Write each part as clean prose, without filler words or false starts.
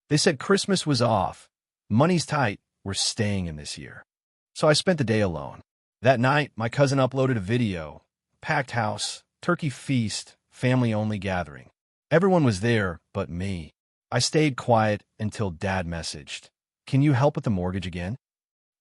They said Christmas was off. Money's tight. We're staying in this year. So I spent the day alone. That night, my cousin uploaded a video. Packed house, turkey feast, family-only gathering. Everyone was there but me. I stayed quiet until Dad messaged, "Can you help with the mortgage again?"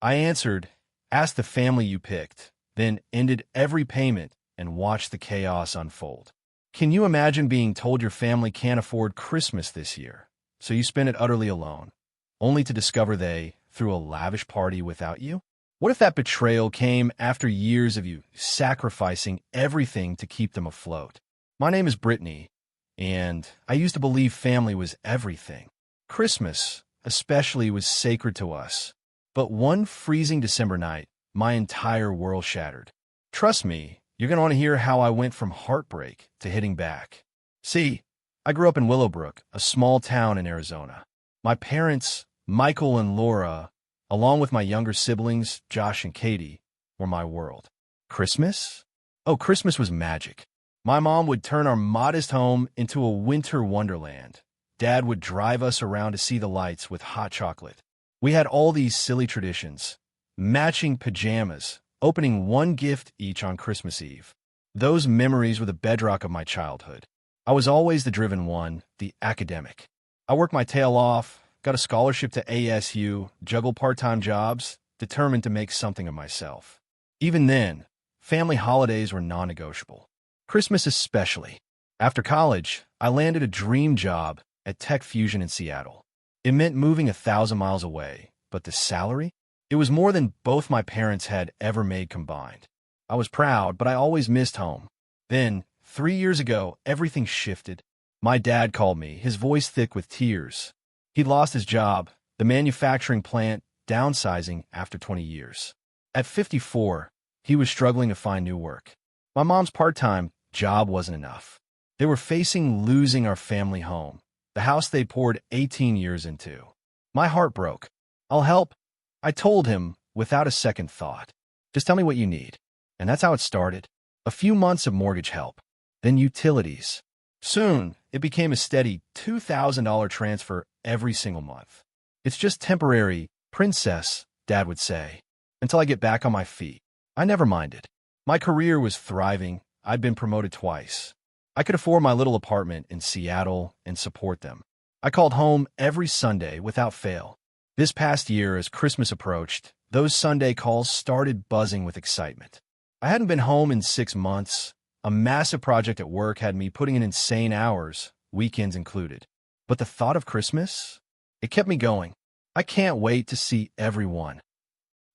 I answered, "Ask the family you picked," then ended every payment and watched the chaos unfold. Can you imagine being told your family can't afford Christmas this year, so you spend it utterly alone, only to discover they threw a lavish party without you? What if that betrayal came after years of you sacrificing everything to keep them afloat? My name is Brittany, and I used to believe family was everything. Christmas, especially, was sacred to us. But one freezing December night, my entire world shattered. Trust me, you're going to want to hear how I went from heartbreak to hitting back. See, I grew up in Willowbrook, a small town in Arizona. My parents, Michael and Laura, along with my younger siblings, Josh and Katie, were my world. Christmas? Oh, Christmas was magic. My mom would turn our modest home into a winter wonderland. Dad would drive us around to see the lights with hot chocolate. We had all these silly traditions, matching pajamas, opening one gift each on Christmas Eve. Those memories were the bedrock of my childhood. I was always the driven one, the academic. I worked my tail off, got a scholarship to ASU, juggled part-time jobs, determined to make something of myself. Even then, family holidays were non-negotiable. Christmas especially. After college, I landed a dream job at Tech Fusion in Seattle. It meant moving 1,000 miles away, but the salary? It was more than both my parents had ever made combined. I was proud, but I always missed home. Then, 3 years ago, everything shifted. My dad called me, his voice thick with tears. He'd lost his job, the manufacturing plant downsizing after 20 years. At 54, he was struggling to find new work. My mom's part-time job wasn't enough. They were facing losing our family home, the house they poured 18 years into. My heart broke. "I'll help," I told him without a second thought. "Just tell me what you need." And that's how it started. A few months of mortgage help, then utilities. Soon, it became a steady $2,000 transfer every single month. "It's just temporary, princess," Dad would say, "until I get back on my feet." I never minded. My career was thriving. I'd been promoted twice. I could afford my little apartment in Seattle and support them. I called home every Sunday without fail. This past year, as Christmas approached, those Sunday calls started buzzing with excitement. I hadn't been home in 6 months. A massive project at work had me putting in insane hours, weekends included. But the thought of Christmas? It kept me going. "I can't wait to see everyone."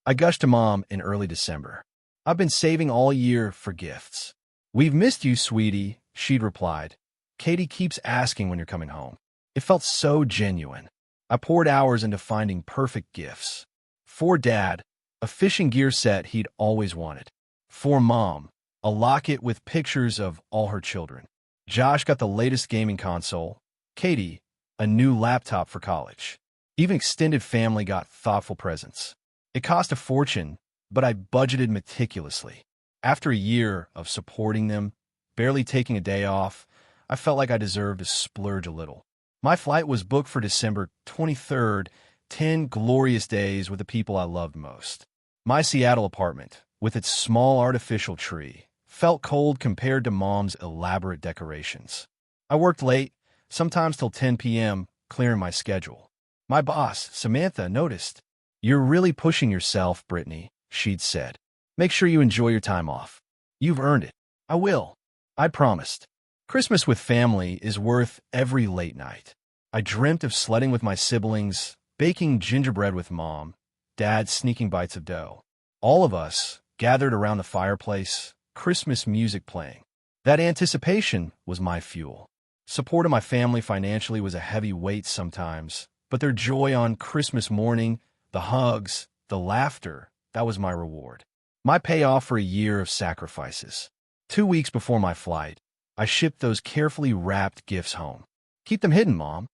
I gushed to Mom in early December. "I've been saving all year for gifts." "We've missed you, sweetie," she'd replied. "Katie keeps asking when you're coming home." It felt so genuine. I poured hours into finding perfect gifts. For Dad, a fishing gear set he'd always wanted. For Mom, a locket with pictures of all her children. Josh got the latest gaming console. Katie, a new laptop for college. Even extended family got thoughtful presents. It cost a fortune, but I budgeted meticulously. After a year of supporting them, barely taking a day off, I felt like I deserved to splurge a little. My flight was booked for December 23rd, 10 glorious days with the people I loved most. My Seattle apartment, with its small artificial tree, felt cold compared to Mom's elaborate decorations. I worked late, sometimes till 10 p.m., clearing my schedule. My boss, Samantha, noticed. "You're really pushing yourself, Brittany," she'd said. "Make sure you enjoy your time off. You've earned it." "I will," I promised. Christmas with family is worth every late night. I dreamt of sledding with my siblings, baking gingerbread with Mom, Dad sneaking bites of dough. All of us gathered around the fireplace, Christmas music playing. That anticipation was my fuel. Support of my family financially was a heavy weight sometimes, but their joy on Christmas morning, the hugs, the laughter, that was my reward. My payoff for a year of sacrifices. 2 weeks before my flight, I shipped those carefully wrapped gifts home. "Keep them hidden, Mom."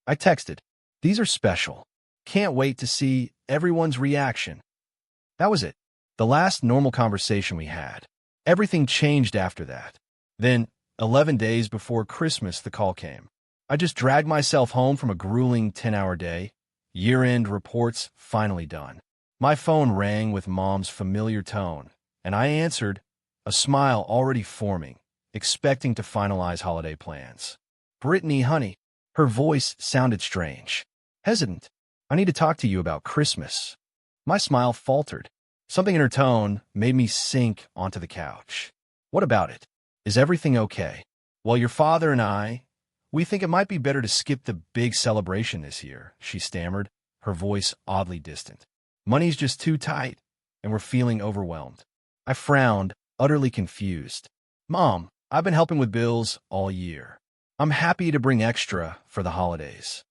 I texted. "These are special. Can't wait to see everyone's reaction." That was it. The last normal conversation we had. Everything changed after that. Then, 11 days before Christmas, the call came. I just dragged myself home from a grueling 10-hour day. Year-end reports finally done. My phone rang with Mom's familiar tone, and I answered, a smile already forming, expecting to finalize holiday plans. Brittany, honey. Her voice sounded strange. Hesitant. I need to talk to you about Christmas. My smile faltered. Something in her tone made me sink onto the couch. What about it? Is everything okay? Well, your father and we think it might be better to skip the big celebration this year, she stammered, her voice oddly distant. Money's just too tight, and we're feeling overwhelmed. I frowned, utterly confused. Mom, I've been helping with bills all year. I'm happy to bring extra for the holidays.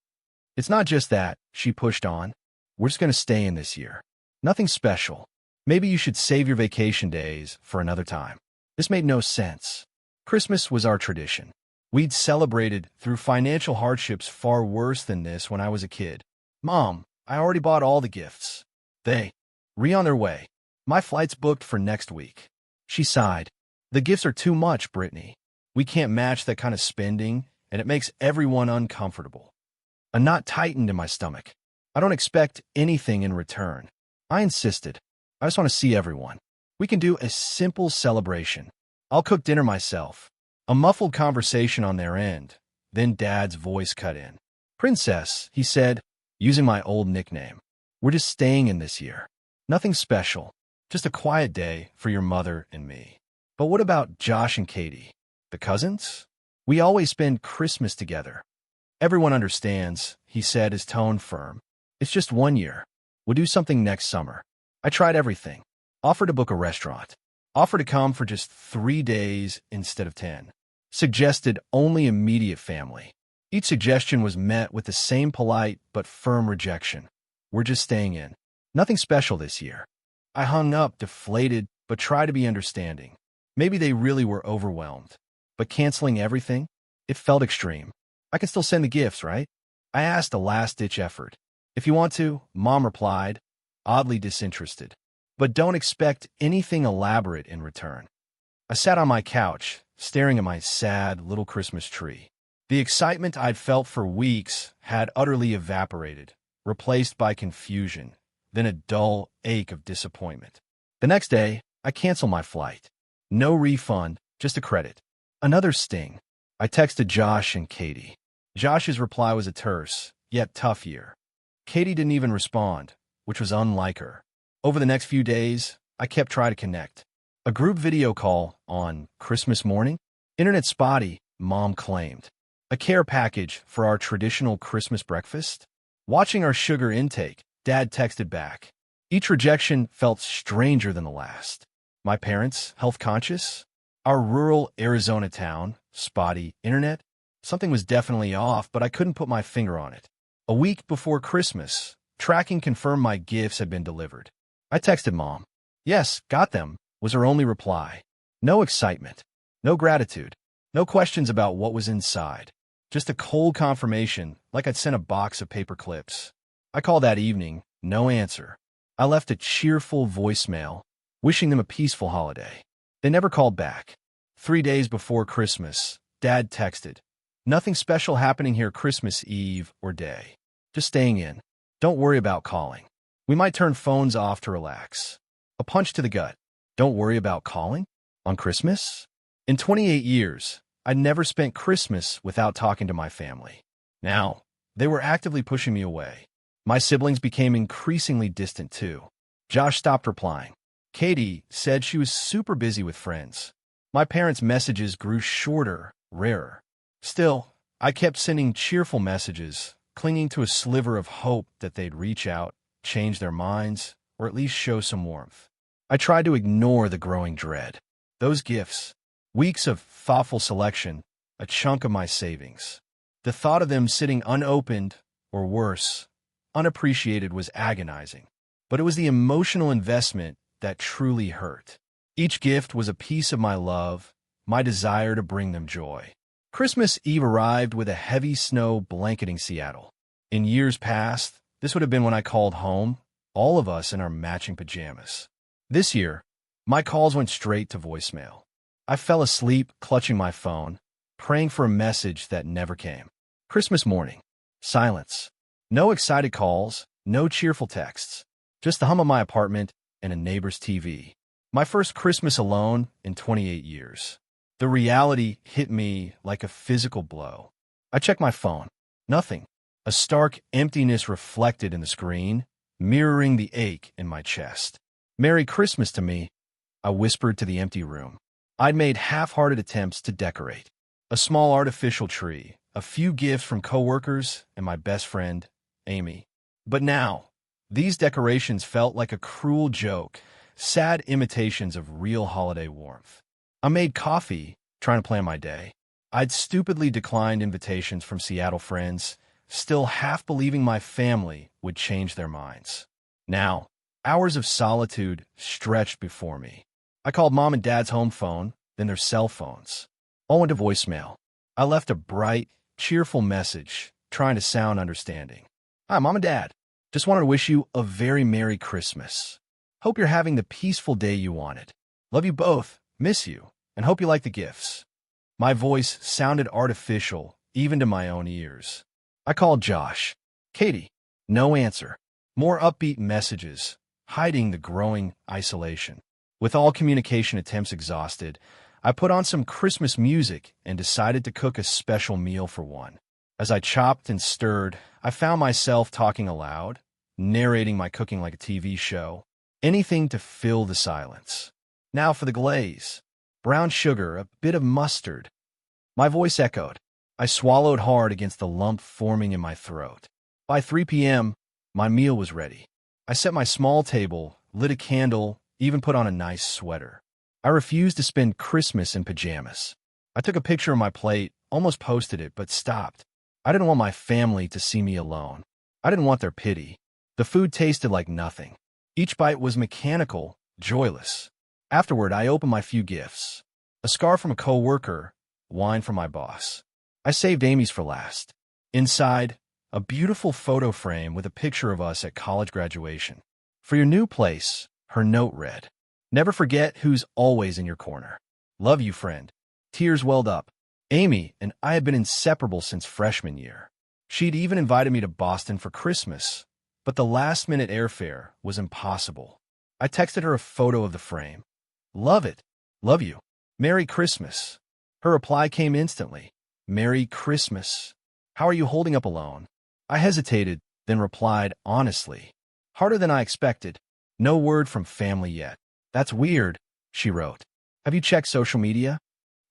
It's not just that, she pushed on. We're just going to stay in this year. Nothing special. Maybe you should save your vacation days for another time. This made no sense. Christmas was our tradition. We'd celebrated through financial hardships far worse than this when I was a kid. Mom, I already bought all the gifts. They on their way. My flight's booked for next week. She sighed. The gifts are too much, Brittany. We can't match that kind of spending, and it makes everyone uncomfortable. A knot tightened in my stomach. I don't expect anything in return. I insisted. I just want to see everyone. We can do a simple celebration. I'll cook dinner myself. A muffled conversation on their end. Then Dad's voice cut in. Princess, he said, using my old nickname. We're just staying in this year. Nothing special. Just a quiet day for your mother and me. But what about Josh and Katie? The cousins? We always spend Christmas together. Everyone understands, he said, his tone firm. It's just 1 year. We'll do something next summer. I tried everything. Offered to book a restaurant. Offered to come for just 3 days instead of 10. Suggested only immediate family. Each suggestion was met with the same polite but firm rejection. We're just staying in. Nothing special this year. I hung up, deflated, but tried to be understanding. Maybe they really were overwhelmed. But canceling everything? It felt extreme. I can still send the gifts, right? I asked a last-ditch effort. If you want to, Mom replied, oddly disinterested. But don't expect anything elaborate in return. I sat on my couch, staring at my sad little Christmas tree. The excitement I'd felt for weeks had utterly evaporated, replaced by confusion, then a dull ache of disappointment. The next day, I canceled my flight. No refund, just a credit. Another sting. I texted Josh and Katie. Josh's reply was a terse, yet tough year. Katie didn't even respond, which was unlike her. Over the next few days, I kept trying to connect. A group video call on Christmas morning? Internet spotty, Mom claimed. A care package for our traditional Christmas breakfast? Watching our sugar intake, Dad texted back. Each rejection felt stranger than the last. My parents, health conscious? Our rural Arizona town, spotty internet? Something was definitely off, but I couldn't put my finger on it. A week before Christmas, tracking confirmed my gifts had been delivered. I texted Mom. Yes, got them, was her only reply. No excitement. No gratitude. No questions about what was inside. Just a cold confirmation, like I'd sent a box of paper clips. I called that evening, no answer. I left a cheerful voicemail, wishing them a peaceful holiday. They never called back. 3 days before Christmas, Dad texted, nothing special happening here Christmas Eve or day. Just staying in. Don't worry about calling. We might turn phones off to relax. A punch to the gut. Don't worry about calling? On Christmas? In 28 years, I'd never spent Christmas without talking to my family. Now, they were actively pushing me away. My siblings became increasingly distant too. Josh stopped replying. Katie said she was super busy with friends. My parents' messages grew shorter, rarer. Still, I kept sending cheerful messages, clinging to a sliver of hope that they'd reach out, change their minds, or at least show some warmth. I tried to ignore the growing dread. Those gifts, weeks of thoughtful selection, a chunk of my savings. The thought of them sitting unopened, or worse, unappreciated was agonizing. But it was the emotional investment that truly hurt. Each gift was a piece of my love, my desire to bring them joy. Christmas Eve arrived with a heavy snow blanketing Seattle. In years past, this would have been when I called home, all of us in our matching pajamas. This year, my calls went straight to voicemail. I fell asleep clutching my phone, praying for a message that never came. Christmas morning. Silence. No excited calls, no cheerful texts. Just the hum of my apartment and a neighbor's TV. My first Christmas alone in 28 years. The reality hit me like a physical blow. I checked my phone. Nothing. A stark emptiness reflected in the screen, mirroring the ache in my chest. "Merry Christmas to me," I whispered to the empty room. I'd made half-hearted attempts to decorate. A small artificial tree, a few gifts from coworkers, and my best friend, Amy. But now, these decorations felt like a cruel joke, sad imitations of real holiday warmth. I made coffee, trying to plan my day. I'd stupidly declined invitations from Seattle friends, still half believing my family would change their minds. Now, hours of solitude stretched before me. I called Mom and Dad's home phone, then their cell phones. All went to voicemail. I left a bright, cheerful message, trying to sound understanding. "Hi, Mom and Dad. Just wanted to wish you a very Merry Christmas. Hope you're having the peaceful day you wanted. Love you both, miss you, and hope you like the gifts." My voice sounded artificial, even to my own ears. I called Josh. "Katie." No answer. More upbeat messages, hiding the growing isolation. With all communication attempts exhausted, I put on some Christmas music and decided to cook a special meal for one. As I chopped and stirred, I found myself talking aloud, narrating my cooking like a TV show. Anything to fill the silence. Now for the glaze. Brown sugar, a bit of mustard. My voice echoed. I swallowed hard against the lump forming in my throat. By 3 p.m., my meal was ready. I set my small table, lit a candle, even put on a nice sweater. I refused to spend Christmas in pajamas. I took a picture of my plate, almost posted it, but stopped. I didn't want my family to see me alone. I didn't want their pity. The food tasted like nothing. Each bite was mechanical, joyless. Afterward, I opened my few gifts. A scarf from a coworker, wine from my boss. I saved Amy's for last. Inside, a beautiful photo frame with a picture of us at college graduation. "For your new place," her note read. "Never forget who's always in your corner. Love you, friend." Tears welled up. Amy and I had been inseparable since freshman year. She'd even invited me to Boston for Christmas, but the last-minute airfare was impossible. I texted her a photo of the frame. "Love it. Love you. Merry Christmas." Her reply came instantly. "Merry Christmas. How are you holding up alone?" I hesitated, then replied honestly. "Harder than I expected. No word from family yet." "That's weird," she wrote. "Have you checked social media?"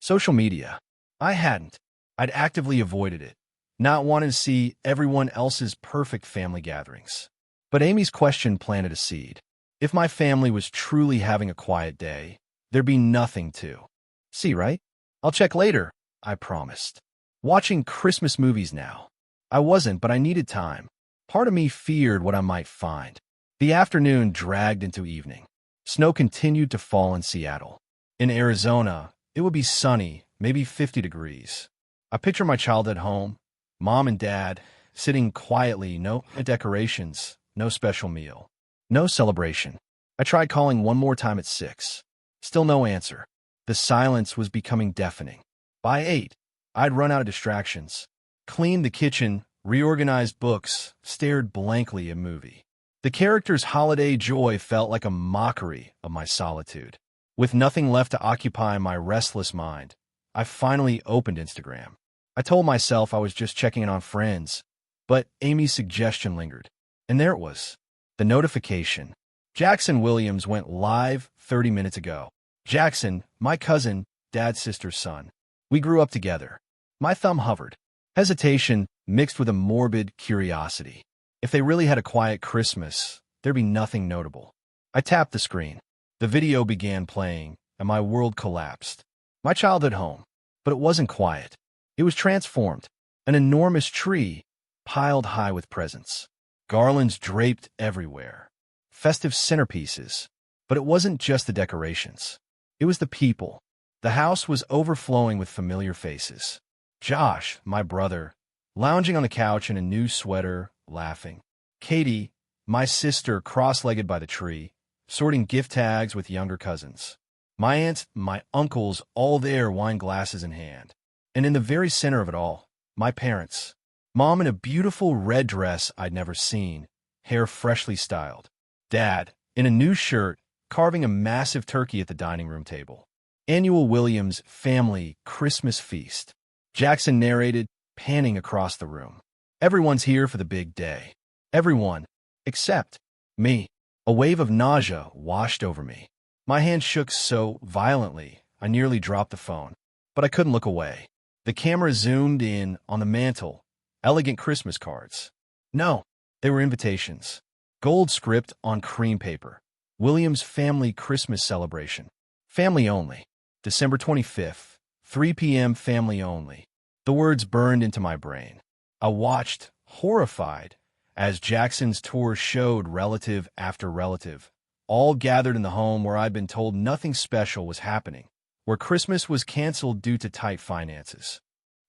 Social media. I hadn't. I'd actively avoided it, not wanting to see everyone else's perfect family gatherings. But Amy's question planted a seed. If my family was truly having a quiet day, there'd be nothing to see, right? "I'll check later," I promised. Watching Christmas movies now. I wasn't, but I needed time. Part of me feared what I might find. The afternoon dragged into evening. Snow continued to fall in Seattle. In Arizona, it would be sunny, maybe 50 degrees. I picture my childhood home, Mom and Dad, sitting quietly, no decorations, no special meal, no celebration. I tried calling one more time at 6. Still no answer. The silence was becoming deafening. By 8, I'd run out of distractions. Cleaned the kitchen, reorganized books, stared blankly at a movie. The character's holiday joy felt like a mockery of my solitude. With nothing left to occupy my restless mind, I finally opened Instagram. I told myself I was just checking in on friends, but Amy's suggestion lingered. And there it was, the notification. Jackson Williams went live 30 minutes ago. Jackson, my cousin, Dad's sister's son. We grew up together. My thumb hovered. Hesitation mixed with a morbid curiosity. If they really had a quiet Christmas, there'd be nothing notable. I tapped the screen. The video began playing, and my world collapsed. My childhood home. But it wasn't quiet. It was transformed. An enormous tree, piled high with presents. Garlands draped everywhere. Festive centerpieces. But it wasn't just the decorations. It was the people. The house was overflowing with familiar faces. Josh, my brother, lounging on the couch in a new sweater, laughing. Katie, my sister, cross-legged by the tree, sorting gift tags with younger cousins. My aunts, my uncles, all there, wine glasses in hand. And in the very center of it all, my parents, Mom in a beautiful red dress I'd never seen, hair freshly styled. Dad, in a new shirt, carving a massive turkey at the dining room table. Annual Williams family Christmas feast. Jackson narrated, panning across the room. Everyone's here for the big day. Everyone, except me. A wave of nausea washed over me. My hand shook so violently, I nearly dropped the phone. But I couldn't look away. The camera zoomed in on the mantel. Elegant Christmas cards. No, they were invitations. Gold script on cream paper. Williams family Christmas celebration. Family only. December 25th, 3 p.m. family only. The words burned into my brain. I watched, horrified, as Jackson's tour showed relative after relative, all gathered in the home where I'd been told nothing special was happening, where Christmas was canceled due to tight finances,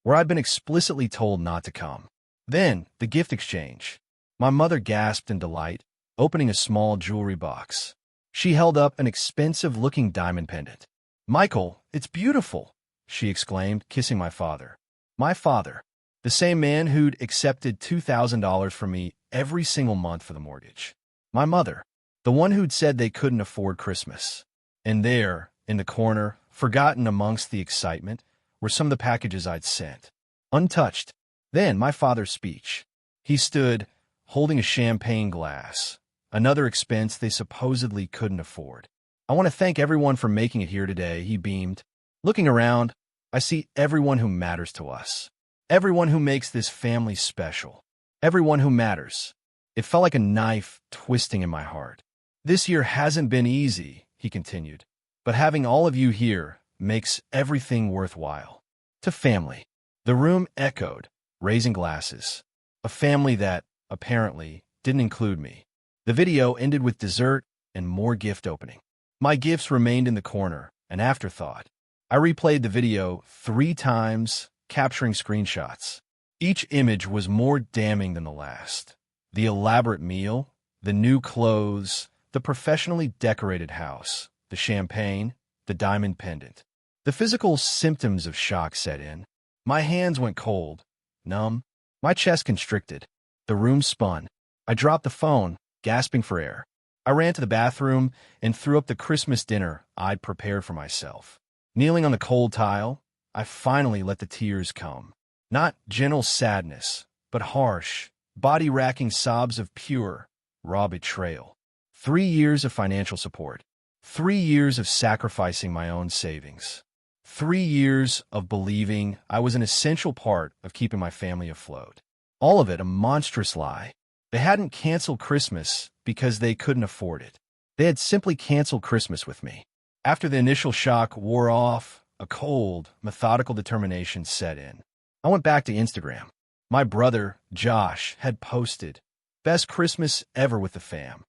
where I'd been explicitly told not to come. Then, the gift exchange. My mother gasped in delight, opening a small jewelry box. She held up an expensive-looking diamond pendant. "Michael, it's beautiful," she exclaimed, kissing my father. My father, the same man who'd accepted $2,000 from me every single month for the mortgage. My mother, the one who'd said they couldn't afford Christmas. And there, in the corner, forgotten amongst the excitement, were some of the packages I'd sent. Untouched. Then my father's speech. He stood, holding a champagne glass, another expense they supposedly couldn't afford. "I want to thank everyone for making it here today," he beamed. Looking around, I see everyone who matters to us. Everyone who makes this family special. Everyone who matters. It felt like a knife twisting in my heart. "This year hasn't been easy," he continued, "but having all of you here makes everything worthwhile." To family. The room echoed, raising glasses. A family that, apparently, didn't include me. The video ended with dessert and more gift opening. My gifts remained in the corner, an afterthought. I replayed the video 3 times, capturing screenshots. Each image was more damning than the last. The elaborate meal, the new clothes, the professionally decorated house, the champagne, the diamond pendant. The physical symptoms of shock set in. My hands went cold, numb, my chest constricted. The room spun. I dropped the phone, gasping for air. I ran to the bathroom and threw up the Christmas dinner I'd prepared for myself. Kneeling on the cold tile, I finally let the tears come. Not gentle sadness, but harsh, body-racking sobs of pure, raw betrayal. 3 years of financial support. 3 years of sacrificing my own savings. 3 years of believing I was an essential part of keeping my family afloat. All of it a monstrous lie. They hadn't canceled Christmas because they couldn't afford it. They had simply canceled Christmas with me. After the initial shock wore off, a cold, methodical determination set in. I went back to Instagram. My brother, Josh, had posted, "Best Christmas ever with the fam."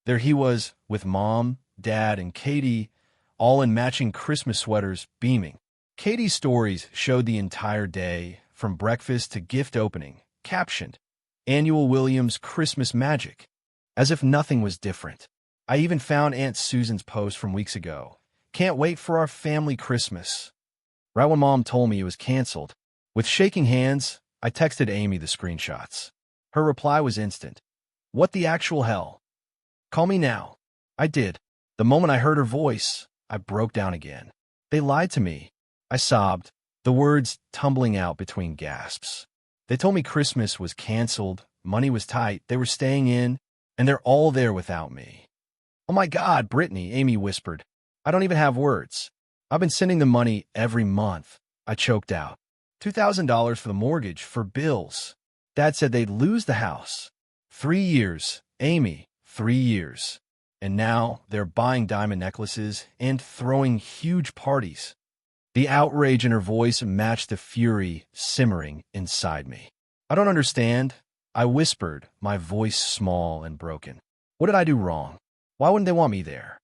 There he was, with Mom, Dad, and Katie, all in matching Christmas sweaters, beaming. Katie's stories showed the entire day, from breakfast to gift opening, captioned, "Annual Williams Christmas Magic," as if nothing was different. I even found Aunt Susan's post from weeks ago. "Can't wait for our family Christmas." Right when Mom told me it was canceled, with shaking hands, I texted Amy the screenshots. Her reply was instant. "What the actual hell? Call me now." I did. The moment I heard her voice, I broke down again. "They lied to me." I sobbed, the words tumbling out between gasps. "They told me Christmas was canceled, money was tight, they were staying in, and they're all there without me." "Oh my God, Brittany," Amy whispered. "I don't even have words. I've been sending them money every month." I choked out. $2,000 for the mortgage, for bills. Dad said they'd lose the house. 3 years, Amy, 3 years. And now they're buying diamond necklaces and throwing huge parties. The outrage in her voice matched the fury simmering inside me. "I don't understand," I whispered, my voice small and broken. "What did I do wrong? Why wouldn't they want me there?"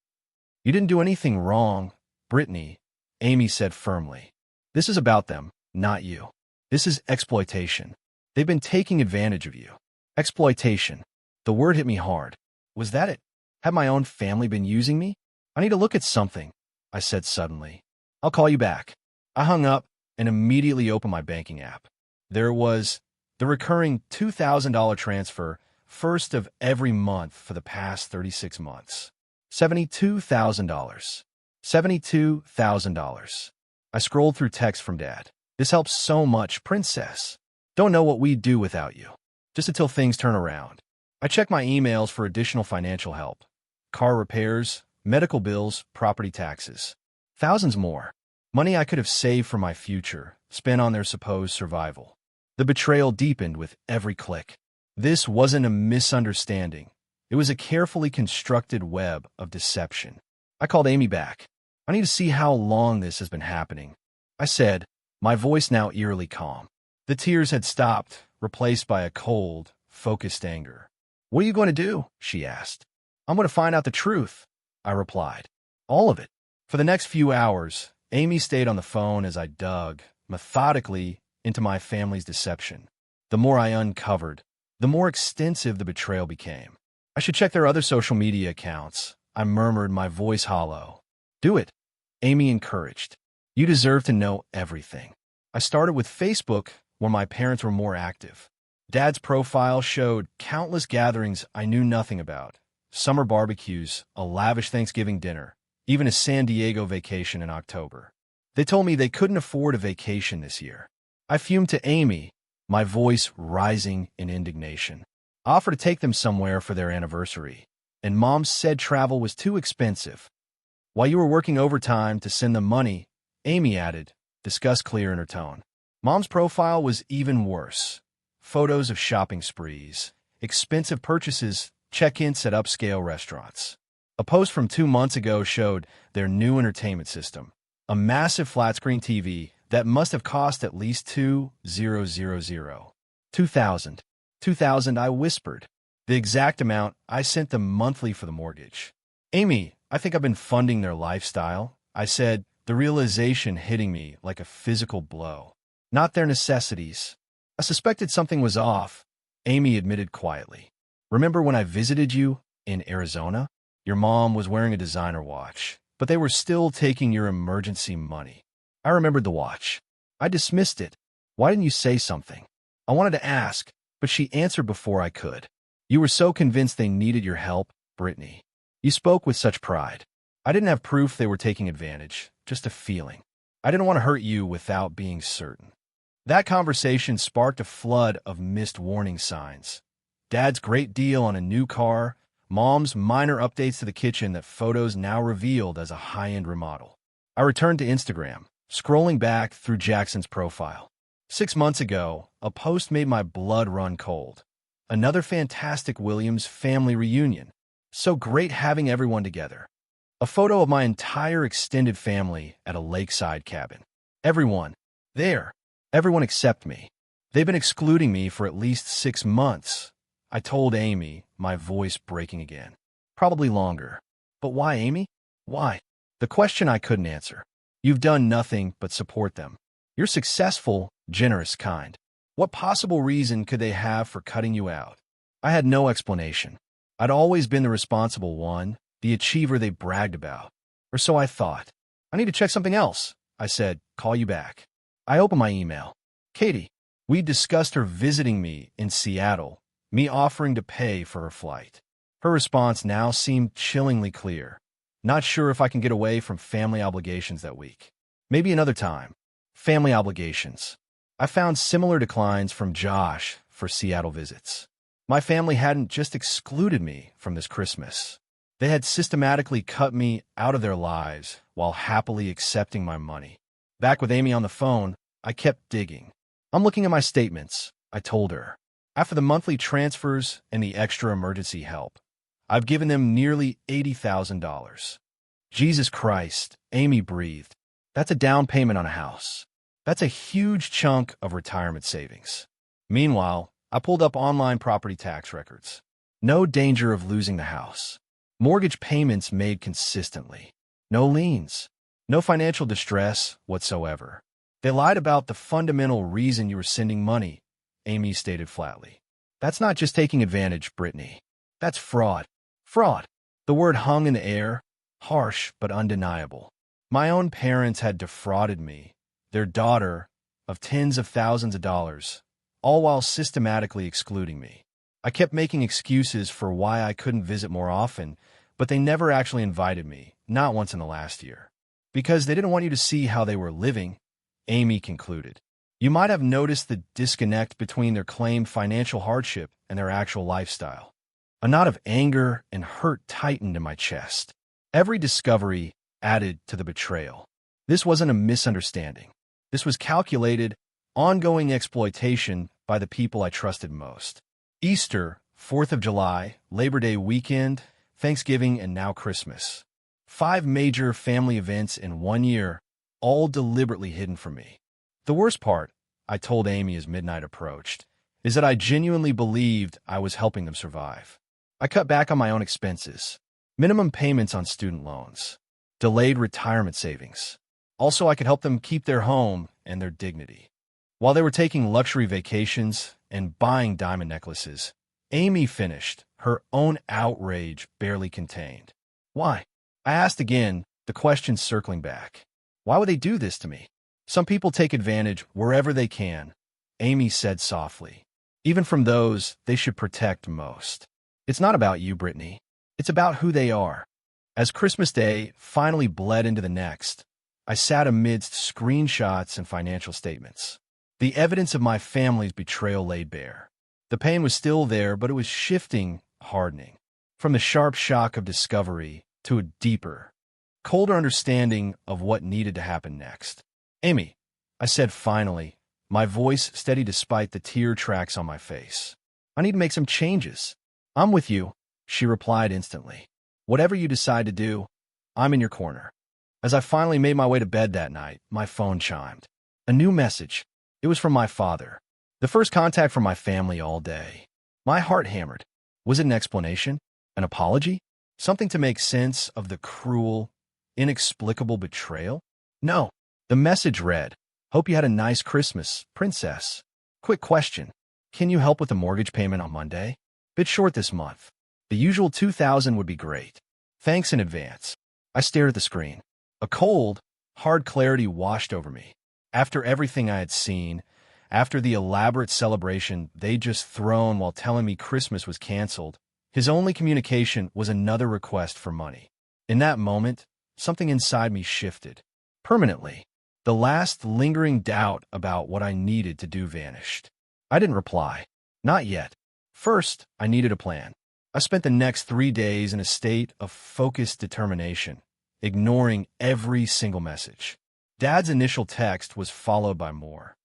"You didn't do anything wrong, Brittany," Amy said firmly. "This is about them, not you. This is exploitation. They've been taking advantage of you." Exploitation. The word hit me hard. Was that it? Had my own family been using me? "I need to look at something," I said suddenly. "I'll call you back." I hung up and immediately opened my banking app. There it was, The recurring $2,000 transfer, first of every month for the past 36 months. $72,000. $72,000. I scrolled through texts from Dad. This helps so much, princess. Don't know what we'd do without you. Just until things turn around. I check my emails for additional financial help. Car repairs, medical bills, property taxes. Thousands more. Money I could have saved for my future, spent on their supposed survival. The betrayal deepened with every click. This wasn't a misunderstanding. It was a carefully constructed web of deception. I called Amy back. I need to see how long this has been happening, I said, my voice now eerily calm. The tears had stopped, replaced by a cold, focused anger. What are you going to do? She asked. I'm going to find out the truth, I replied. All of it. For the next few hours, Amy stayed on the phone as I dug, methodically, into my family's deception. The more I uncovered, the more extensive the betrayal became. I should check their other social media accounts, I murmured, my voice hollow. Do it, Amy encouraged. You deserve to know everything. I started with Facebook, where my parents were more active. Dad's profile showed countless gatherings I knew nothing about. Summer barbecues, a lavish Thanksgiving dinner, even a San Diego vacation in October. They told me they couldn't afford a vacation this year. I fumed to Amy, my voice rising in indignation. I offered to take them somewhere for their anniversary, and Mom said travel was too expensive. While you were working overtime to send them money, Amy added, disgust clear in her tone. Mom's profile was even worse. Photos of shopping sprees, expensive purchases, check-ins at upscale restaurants. A post from 2 months ago showed their new entertainment system, a massive flat-screen TV that must have cost at least $2,000, I whispered. The exact amount I sent them monthly for the mortgage. Amy, I think I've been funding their lifestyle, I said, the realization hitting me like a physical blow. Not their necessities. I suspected something was off, Amy admitted quietly. Remember when I visited you in Arizona? Your mom was wearing a designer watch, but they were still taking your emergency money. I remembered the watch. I dismissed it. Why didn't you say something? I wanted to ask, but she answered before I could. You were so convinced they needed your help, Brittany. You spoke with such pride. I didn't have proof they were taking advantage, just a feeling. I didn't want to hurt you without being certain. That conversation sparked a flood of missed warning signs. Dad's great deal on a new car, Mom's minor updates to the kitchen that photos now revealed as a high-end remodel. I returned to Instagram, scrolling back through Jackson's profile. 6 months ago, a post made my blood run cold. Another fantastic Williams family reunion. So great having everyone together. A photo of my entire extended family at a lakeside cabin. Everyone. There. Everyone except me. They've been excluding me for at least 6 months. I told Amy, my voice breaking again. Probably longer. But why, Amy? Why? The question I couldn't answer. You've done nothing but support them. You're successful, generous, kind. What possible reason could they have for cutting you out? I had no explanation. I'd always been the responsible one, the achiever they bragged about. Or so I thought. I need to check something else, I said, call you back. I opened my email. Katie. We discussed her visiting me in Seattle, me offering to pay for her flight. Her response now seemed chillingly clear. Not sure if I can get away from family obligations that week. Maybe another time. Family obligations. I found similar declines from Josh for Seattle visits. My family hadn't just excluded me from this Christmas. They had systematically cut me out of their lives while happily accepting my money. Back with Amy on the phone, I kept digging. I'm looking at my statements, I told her. After the monthly transfers and the extra emergency help, I've given them nearly $80,000. Jesus Christ, Amy breathed. That's a down payment on a house. That's a huge chunk of retirement savings. Meanwhile, I pulled up online property tax records. No danger of losing the house. Mortgage payments made consistently. No liens. No financial distress whatsoever. They lied about the fundamental reason you were sending money, Amy stated flatly. That's not just taking advantage, Brittany. That's fraud. Fraud. The word hung in the air, harsh but undeniable. My own parents had defrauded me, their daughter, of tens of thousands of dollars, all while systematically excluding me. I kept making excuses for why I couldn't visit more often, but they never actually invited me, not once in the last year. Because they didn't want you to see how they were living, Amy concluded. You might have noticed the disconnect between their claimed financial hardship and their actual lifestyle. A knot of anger and hurt tightened in my chest. Every discovery added to the betrayal. This wasn't a misunderstanding. This was calculated, ongoing exploitation by the people I trusted most. Easter, 4th of July, Labor Day weekend, Thanksgiving, and now Christmas. 5 major family events in 1 year, all deliberately hidden from me. The worst part, I told Amy as midnight approached, is that I genuinely believed I was helping them survive. I cut back on my own expenses, minimum payments on student loans, delayed retirement savings. Also, I could help them keep their home and their dignity. While they were taking luxury vacations and buying diamond necklaces, Amy finished, her own outrage barely contained. Why? I asked again, the question circling back. Why would they do this to me? Some people take advantage wherever they can, Amy said softly. Even from those they should protect most. It's not about you, Brittany. It's about who they are. As Christmas Day finally bled into the next, I sat amidst screenshots and financial statements. The evidence of my family's betrayal laid bare. The pain was still there, but it was shifting, hardening. From the sharp shock of discovery to a deeper, colder understanding of what needed to happen next. Amy, I said finally, my voice steady despite the tear tracks on my face. I need to make some changes. I'm with you, she replied instantly. Whatever you decide to do, I'm in your corner. As I finally made my way to bed that night, my phone chimed. A new message. It was from my father. The first contact from my family all day. My heart hammered. Was it an explanation? An apology? Something to make sense of the cruel, inexplicable betrayal? No. The message read, "Hope you had a nice Christmas, princess. Quick question. Can you help with the mortgage payment on Monday? Bit short this month. The usual $2,000 would be great. Thanks in advance." I stared at the screen. A cold, hard clarity washed over me. After everything I had seen, after the elaborate celebration they'd just thrown while telling me Christmas was canceled, his only communication was another request for money. In that moment, something inside me shifted. Permanently. The last lingering doubt about what I needed to do vanished. I didn't reply. Not yet. First, I needed a plan. I spent the next 3 days in a state of focused determination, ignoring every single message. Dad's initial text was followed by more.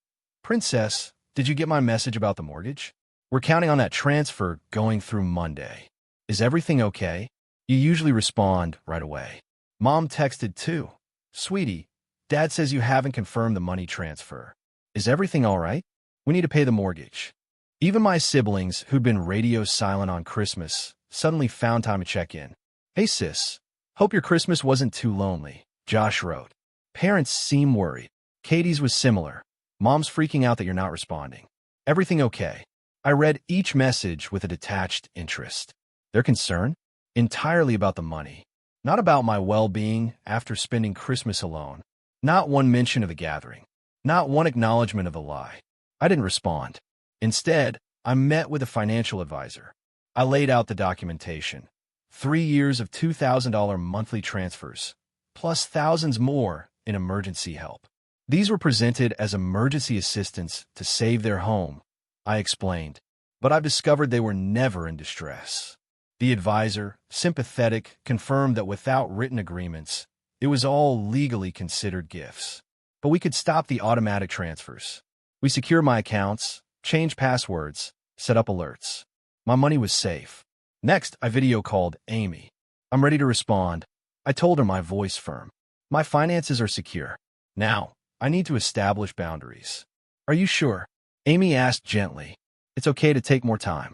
"Princess, did you get my message about the mortgage? We're counting on that transfer going through Monday. Is everything okay?" You usually respond right away. Mom texted too. "Sweetie, Dad says you haven't confirmed the money transfer. Is everything all right? We need to pay the mortgage." Even my siblings, who'd been radio silent on Christmas, suddenly found time to check in. "Hey sis, hope your Christmas wasn't too lonely," Josh wrote. Parents seem worried. Katie's was similar. "Mom's freaking out that you're not responding. Everything okay?" I read each message with a detached interest. Their concern? Entirely about the money. Not about my well-being after spending Christmas alone. Not one mention of the gathering. Not one acknowledgement of the lie. I didn't respond. Instead, I met with a financial advisor. I laid out the documentation. 3 years of $2,000 monthly transfers, plus thousands more in emergency help. These were presented as emergency assistance to save their home, I explained, but I've discovered they were never in distress. The advisor, sympathetic, confirmed that without written agreements, it was all legally considered gifts. But we could stop the automatic transfers. We secured my accounts, changed passwords, set up alerts. My money was safe. Next, I video called Amy. "I'm ready to respond." I told her, my voice firm. "My finances are secure. Now, I need to establish boundaries." "Are you sure?" Amy asked gently. "It's okay to take more time."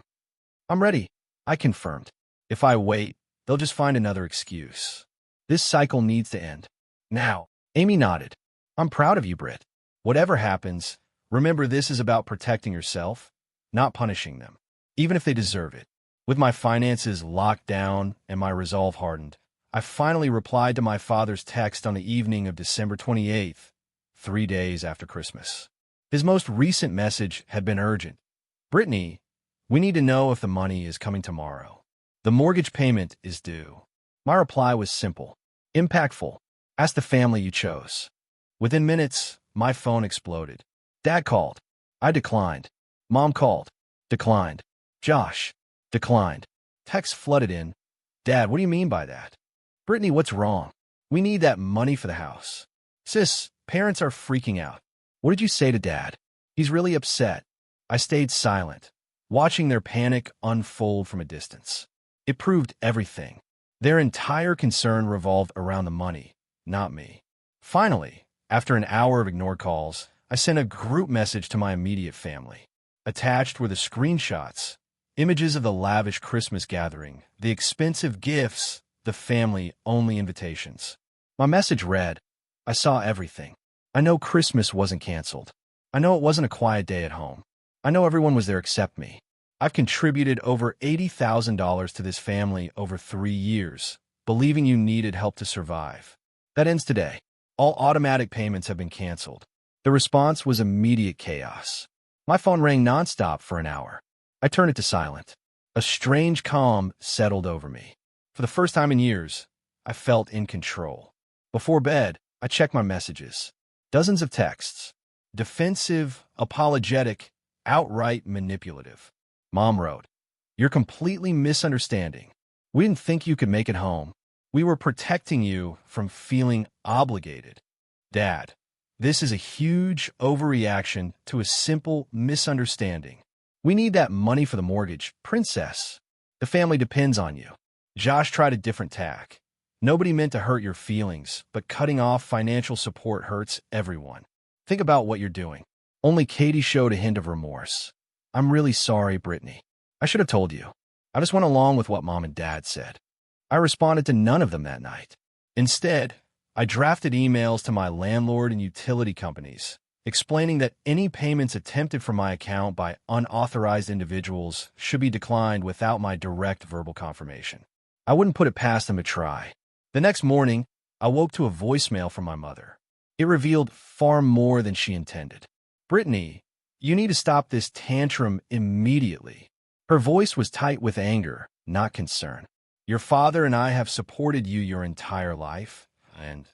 "I'm ready," I confirmed. "If I wait, they'll just find another excuse. This cycle needs to end. Now." Amy nodded. "I'm proud of you, Britt. Whatever happens, remember this is about protecting yourself, not punishing them, even if they deserve it." With my finances locked down and my resolve hardened, I finally replied to my father's text on the evening of December 28th, 3 days after Christmas. His most recent message had been urgent. Brittany, we need to know if the money is coming tomorrow. The mortgage payment is due. My reply was simple, impactful. Ask the family you chose. Within minutes, my phone exploded. Dad called. I declined. Mom called. Declined. Josh. Declined. Texts flooded in. Dad, what do you mean by that? Brittany, what's wrong? We need that money for the house. Sis, parents are freaking out. What did you say to Dad? He's really upset. I stayed silent, watching their panic unfold from a distance. It proved everything. Their entire concern revolved around the money, not me. Finally, after an hour of ignored calls, I sent a group message to my immediate family. Attached were the screenshots, images of the lavish Christmas gathering, the expensive gifts, the family-only invitations. My message read, I saw everything. I know Christmas wasn't canceled. I know it wasn't a quiet day at home. I know everyone was there except me. I've contributed over $80,000 to this family over 3 years, believing you needed help to survive. That ends today. All automatic payments have been canceled. The response was immediate chaos. My phone rang nonstop for an hour. I turned it to silent. A strange calm settled over me. For the first time in years, I felt in control. Before bed, I checked my messages. Dozens of texts. Defensive, apologetic, outright manipulative. Mom wrote, You're completely misunderstanding. We didn't think you could make it home. We were protecting you from feeling obligated. Dad, this is a huge overreaction to a simple misunderstanding. We need that money for the mortgage, princess. The family depends on you. Josh tried a different tack. Nobody meant to hurt your feelings, but cutting off financial support hurts everyone. Think about what you're doing. Only Katie showed a hint of remorse. I'm really sorry, Brittany. I should have told you. I just went along with what Mom and Dad said. I responded to none of them that night. Instead, I drafted emails to my landlord and utility companies, explaining that any payments attempted from my account by unauthorized individuals should be declined without my direct verbal confirmation. I wouldn't put it past them to try. The next morning, I woke to a voicemail from my mother. It revealed far more than she intended. Brittany, you need to stop this tantrum immediately. Her voice was tight with anger, not concern. Your father and I have supported you your entire life, and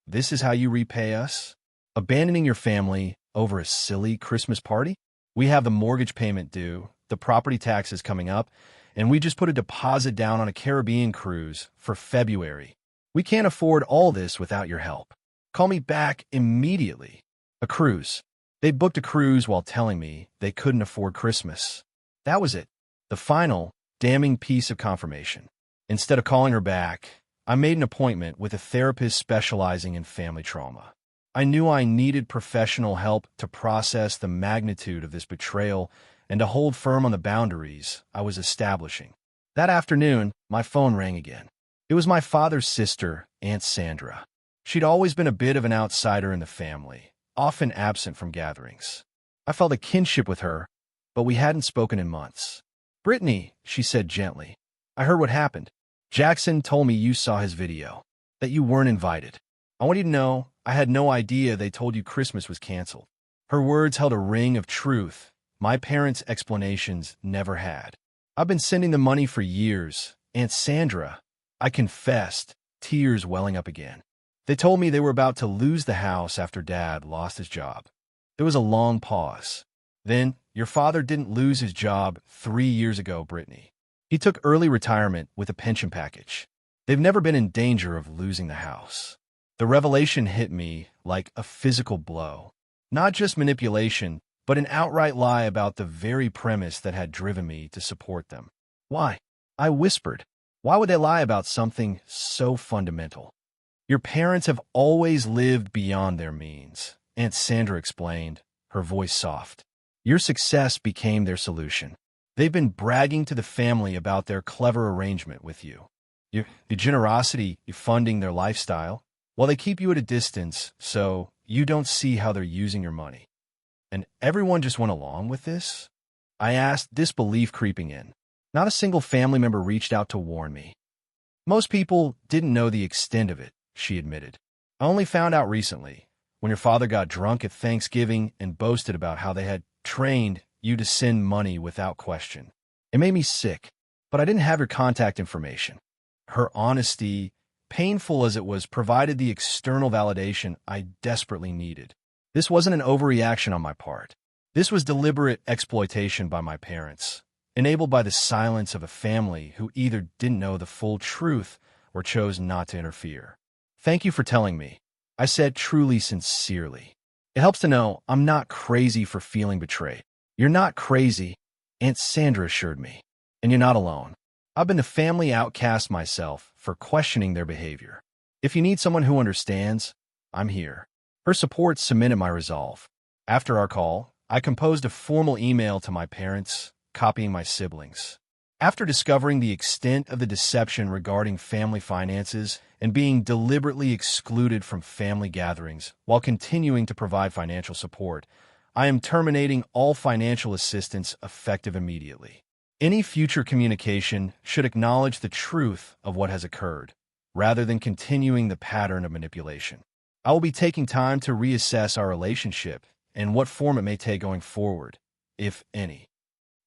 this is how you repay us? Abandoning your family over a silly Christmas party? We have the mortgage payment due, the property taxes coming up, and we just put a deposit down on a Caribbean cruise for February. We can't afford all this without your help. Call me back immediately. A cruise. They booked a cruise while telling me they couldn't afford Christmas. That was it. The final, damning piece of confirmation. Instead of calling her back, I made an appointment with a therapist specializing in family trauma. I knew I needed professional help to process the magnitude of this betrayal and to hold firm on the boundaries I was establishing. That afternoon, my phone rang again. It was my father's sister, Aunt Sandra. She'd always been a bit of an outsider in the family, often absent from gatherings. I felt a kinship with her, but we hadn't spoken in months. Brittany, she said gently, I heard what happened. Jackson told me you saw his video, that you weren't invited. I want you to know I had no idea they told you Christmas was canceled. Her words held a ring of truth my parents' explanations never had. I've been sending the money for years. Aunt Sandra, I confessed, tears welling up again. They told me they were about to lose the house after Dad lost his job. There was a long pause. Then, your father didn't lose his job 3 years ago, Brittany. He took early retirement with a pension package. They've never been in danger of losing the house. The revelation hit me like a physical blow. Not just manipulation, but an outright lie about the very premise that had driven me to support them. Why? I whispered. Why would they lie about something so fundamental? Your parents have always lived beyond their means, Aunt Sandra explained, her voice soft. Your success became their solution. They've been bragging to the family about their clever arrangement with you. Your generosity, you funding their lifestyle, while they keep you at a distance so you don't see how they're using your money. And everyone just went along with this? I asked, disbelief creeping in. Not a single family member reached out to warn me. Most people didn't know the extent of it, she admitted. I only found out recently, when your father got drunk at Thanksgiving and boasted about how they had trained you to send money without question. It made me sick, but I didn't have your contact information. Her honesty, painful as it was, provided the external validation I desperately needed. This wasn't an overreaction on my part. This was deliberate exploitation by my parents, enabled by the silence of a family who either didn't know the full truth or chose not to interfere. Thank you for telling me, I said, truly sincerely. It helps to know I'm not crazy for feeling betrayed. You're not crazy, Aunt Sandra assured me, and you're not alone. I've been the family outcast myself for questioning their behavior. If you need someone who understands, I'm here. Her support cemented my resolve. After our call, I composed a formal email to my parents, copying my siblings. After discovering the extent of the deception regarding family finances and being deliberately excluded from family gatherings while continuing to provide financial support, I am terminating all financial assistance effective immediately. Any future communication should acknowledge the truth of what has occurred, rather than continuing the pattern of manipulation. I will be taking time to reassess our relationship and what form it may take going forward, if any.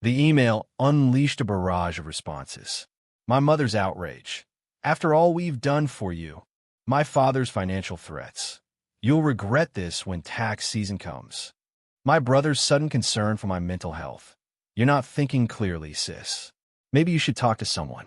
The email unleashed a barrage of responses. My mother's outrage. After all we've done for you. My father's financial threats. You'll regret this when tax season comes. My brother's sudden concern for my mental health. You're not thinking clearly, sis. Maybe you should talk to someone.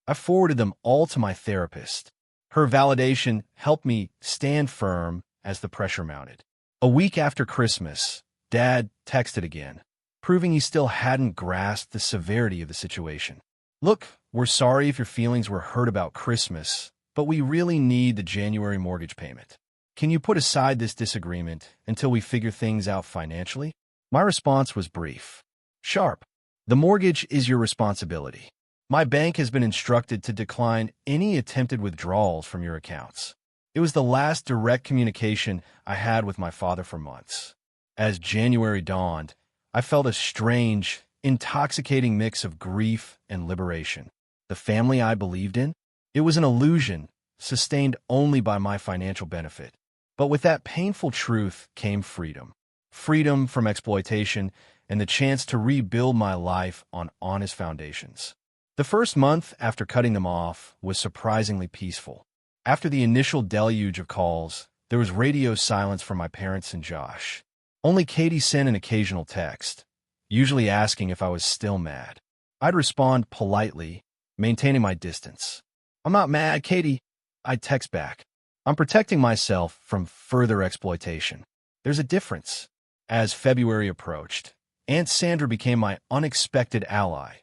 I forwarded them all to my therapist. Her validation helped me stand firm as the pressure mounted. A week after Christmas, Dad texted again, proving he still hadn't grasped the severity of the situation. Look, we're sorry if your feelings were hurt about Christmas, but we really need the January mortgage payment. Can you put aside this disagreement until we figure things out financially? My response was brief. Sharp. The mortgage is your responsibility. My bank has been instructed to decline any attempted withdrawals from your accounts. It was the last direct communication I had with my father for months. As January dawned, I felt a strange, intoxicating mix of grief and liberation. The family I believed in? It was an illusion, sustained only by my financial benefit. But with that painful truth came freedom. Freedom from exploitation and the chance to rebuild my life on honest foundations. The first month after cutting them off was surprisingly peaceful. After the initial deluge of calls, there was radio silence from my parents and Josh. Only Katie sent an occasional text, usually asking if I was still mad. I'd respond politely, maintaining my distance. I'm not mad, Katie. I'd text back. I'm protecting myself from further exploitation. There's a difference. As February approached, Aunt Sandra became my unexpected ally,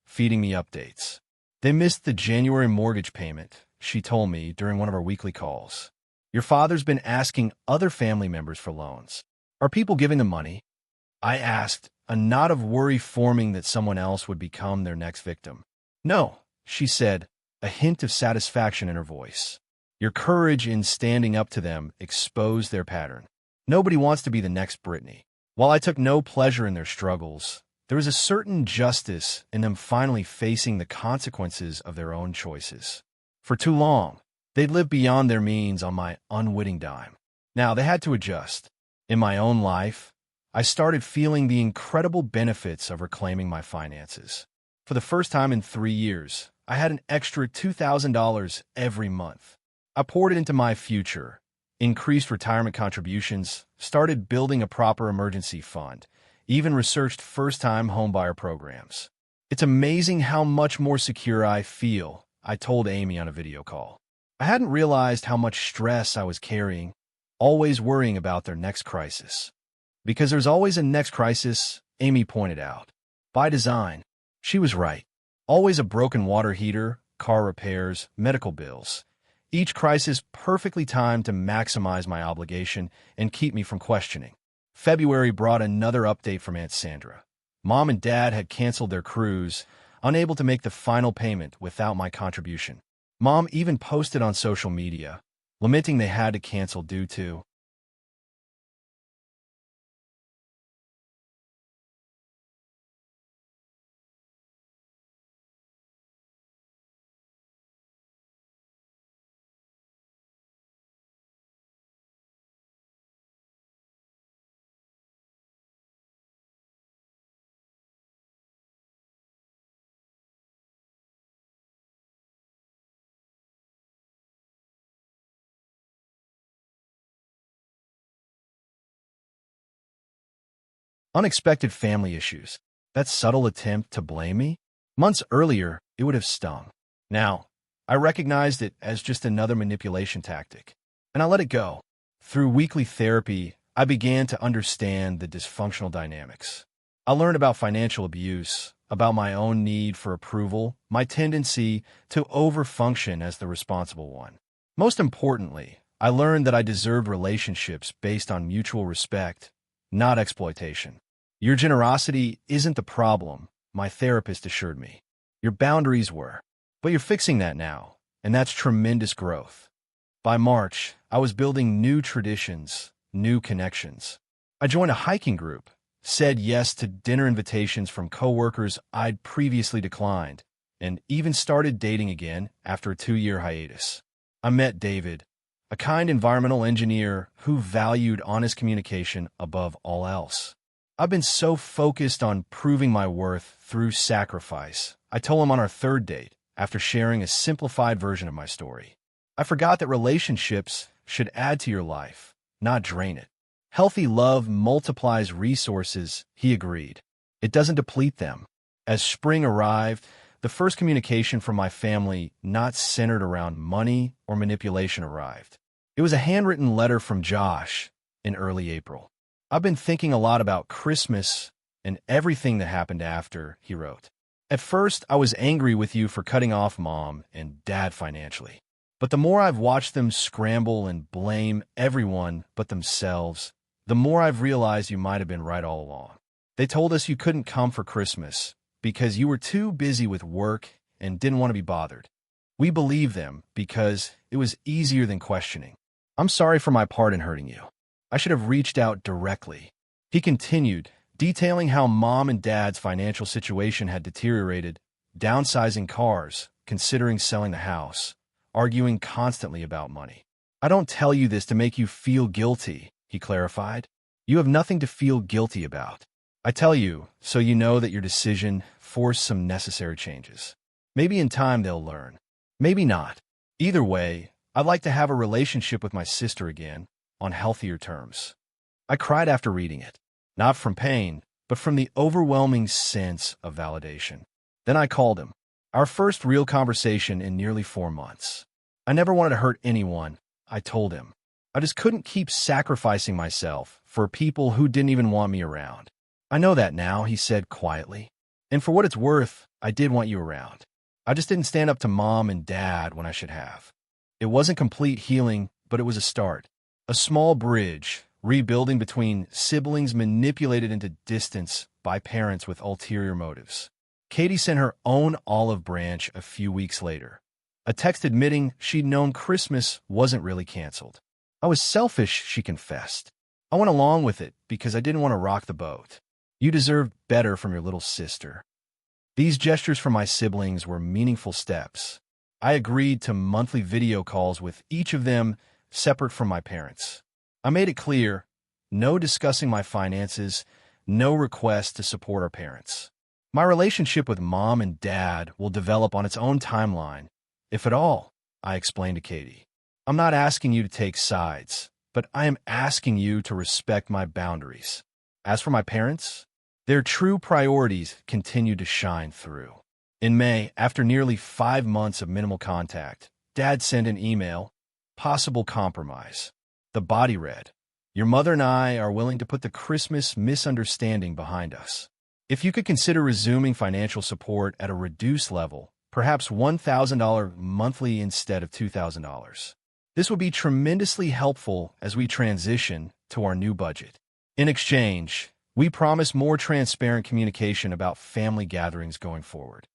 feeding me updates. They missed the January mortgage payment, she told me during one of our weekly calls. Your father's been asking other family members for loans. Are people giving them money? I asked, a knot of worry forming that someone else would become their next victim. No, she said, a hint of satisfaction in her voice. Your courage in standing up to them exposed their pattern. Nobody wants to be the next Britney. While I took no pleasure in their struggles, there was a certain justice in them finally facing the consequences of their own choices. For too long, they'd lived beyond their means on my unwitting dime. Now they had to adjust. In my own life, I started feeling the incredible benefits of reclaiming my finances. For the first time in 3 years, I had an extra $2,000 every month. I poured it into my future, increased retirement contributions, started building a proper emergency fund, even researched first-time homebuyer programs. It's amazing how much more secure I feel, I told Amy on a video call. I hadn't realized how much stress I was carrying, always worrying about their next crisis. Because there's always a next crisis, Amy pointed out. By design, she was right. Always a broken water heater, car repairs, medical bills. Each crisis perfectly timed to maximize my obligation and keep me from questioning. February brought another update from Aunt Sandra. Mom and Dad had canceled their cruise, unable to make the final payment without my contribution. Mom even posted on social media, lamenting they had to cancel due to Unexpected family issues. That subtle attempt to blame me? Months earlier, it would have stung. Now, I recognized it as just another manipulation tactic, and I let it go. Through weekly therapy, I began to understand the dysfunctional dynamics. I learned about financial abuse, about my own need for approval, my tendency to overfunction as the responsible one. Most importantly, I learned that I deserved relationships based on mutual respect, not exploitation. Your generosity isn't the problem, my therapist assured me. Your boundaries were. But you're fixing that now, and that's tremendous growth. By March, I was building new traditions, new connections. I joined a hiking group, said yes to dinner invitations from coworkers I'd previously declined, and even started dating again after a 2-year hiatus. I met David, a kind environmental engineer who valued honest communication above all else. I've been so focused on proving my worth through sacrifice, I told him on our third date, after sharing a simplified version of my story. I forgot that relationships should add to your life, not drain it. Healthy love multiplies resources, he agreed. It doesn't deplete them. As spring arrived, the first communication from my family not centered around money or manipulation arrived. It was a handwritten letter from Josh in early April. I've been thinking a lot about Christmas and everything that happened after, he wrote. At first, I was angry with you for cutting off Mom and Dad financially. But the more I've watched them scramble and blame everyone but themselves, the more I've realized you might have been right all along. They told us you couldn't come for Christmas because you were too busy with work and didn't want to be bothered. We believed them because it was easier than questioning. I'm sorry for my part in hurting you. I should have reached out directly. He continued, detailing how Mom and Dad's financial situation had deteriorated, downsizing cars, considering selling the house, arguing constantly about money. I don't tell you this to make you feel guilty, he clarified. You have nothing to feel guilty about. I tell you so you know that your decision forced some necessary changes. Maybe in time they'll learn. Maybe not. Either way, I'd like to have a relationship with my sister again, on healthier terms. I cried after reading it, not from pain, but from the overwhelming sense of validation. Then I called him. Our first real conversation in nearly 4 months. I never wanted to hurt anyone, I told him. I just couldn't keep sacrificing myself for people who didn't even want me around. I know that now, he said quietly. And for what it's worth, I did want you around. I just didn't stand up to Mom and Dad when I should have. It wasn't complete healing, but it was a start. A small bridge, rebuilding between siblings manipulated into distance by parents with ulterior motives. Katie sent her own olive branch a few weeks later. A text admitting she'd known Christmas wasn't really canceled. I was selfish, she confessed. I went along with it because I didn't want to rock the boat. You deserved better from your little sister. These gestures from my siblings were meaningful steps. I agreed to monthly video calls with each of them separate from my parents. I made it clear, no discussing my finances, no request to support our parents. My relationship with Mom and Dad will develop on its own timeline, if at all, I explained to Katie. I'm not asking you to take sides, but I am asking you to respect my boundaries. As for my parents, their true priorities continue to shine through. In May, after nearly 5 months of minimal contact, Dad sent an email, possible compromise. The body read, your mother and I are willing to put the Christmas misunderstanding behind us. If you could consider resuming financial support at a reduced level, perhaps $1,000 monthly instead of $2,000. This would be tremendously helpful as we transition to our new budget. In exchange, we promise more transparent communication about family gatherings going forward.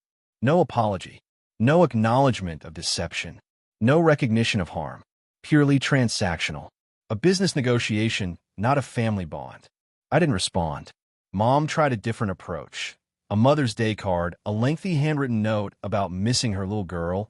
No apology, no acknowledgement of deception, no recognition of harm, purely transactional. A business negotiation, not a family bond. I didn't respond. Mom tried a different approach. A Mother's Day card, a lengthy handwritten note about missing her little girl,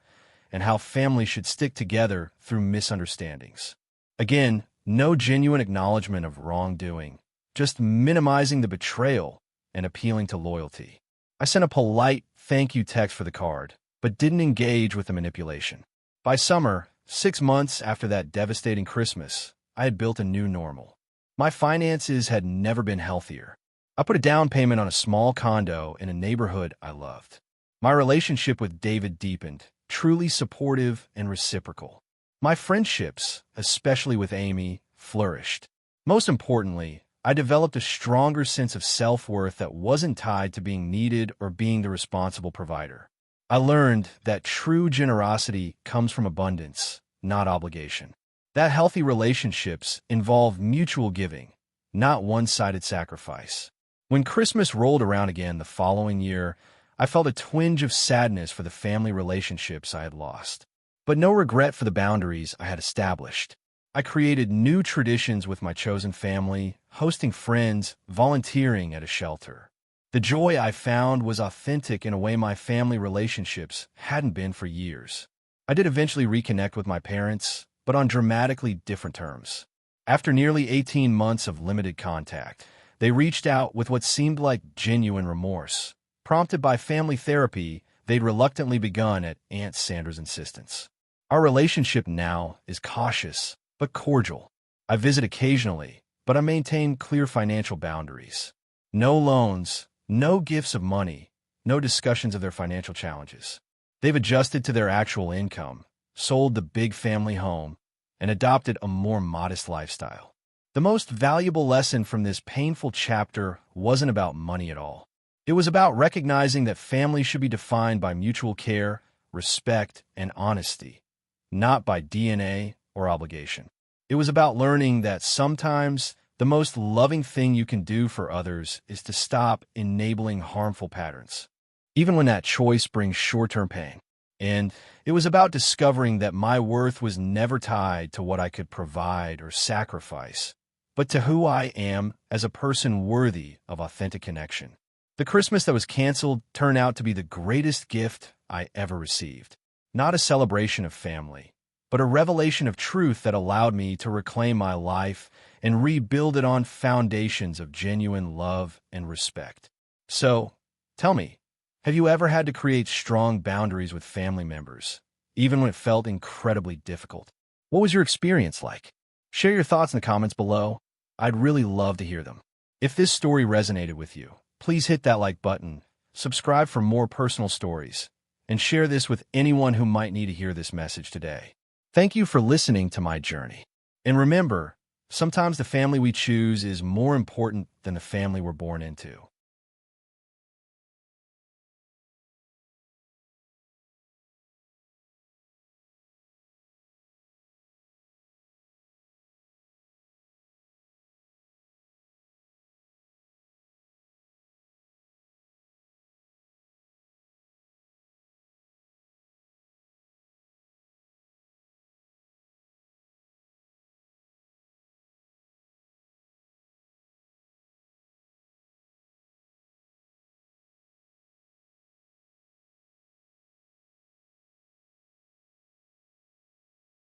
and how families should stick together through misunderstandings. Again, no genuine acknowledgement of wrongdoing, just minimizing the betrayal and appealing to loyalty. I sent a polite thank you text for the card, but didn't engage with the manipulation. By summer, 6 months after that devastating Christmas, I had built a new normal. My finances had never been healthier. I put a down payment on a small condo in a neighborhood I loved. My relationship with David deepened, truly supportive and reciprocal. My friendships, especially with Amy, flourished. Most importantly, I developed a stronger sense of self-worth that wasn't tied to being needed or being the responsible provider. I learned that true generosity comes from abundance, not obligation. That healthy relationships involve mutual giving, not one-sided sacrifice. When Christmas rolled around again the following year, I felt a twinge of sadness for the family relationships I had lost, but no regret for the boundaries I had established. I created new traditions with my chosen family, hosting friends, volunteering at a shelter. The joy I found was authentic in a way my family relationships hadn't been for years. I did eventually reconnect with my parents, but on dramatically different terms. After nearly 18 months of limited contact, they reached out with what seemed like genuine remorse. Prompted by family therapy, they'd reluctantly begun at Aunt Sandra's insistence. Our relationship now is cautious, but cordial. I visit occasionally, but I maintain clear financial boundaries. No loans, no gifts of money, no discussions of their financial challenges. They've adjusted to their actual income, sold the big family home, and adopted a more modest lifestyle. The most valuable lesson from this painful chapter wasn't about money at all. It was about recognizing that family should be defined by mutual care, respect, and honesty, not by DNA or obligation. It was about learning that sometimes the most loving thing you can do for others is to stop enabling harmful patterns, even when that choice brings short-term pain. And it was about discovering that my worth was never tied to what I could provide or sacrifice, but to who I am as a person worthy of authentic connection. The Christmas that was canceled turned out to be the greatest gift I ever received. Not a celebration of family, but a revelation of truth that allowed me to reclaim my life and rebuild it on foundations of genuine love and respect. So, tell me, have you ever had to create strong boundaries with family members, even when it felt incredibly difficult? What was your experience like? Share your thoughts in the comments below. I'd really love to hear them. If this story resonated with you, please hit that like button, subscribe for more personal stories, and share this with anyone who might need to hear this message today. Thank you for listening to my journey. And remember, sometimes the family we choose is more important than the family we're born into.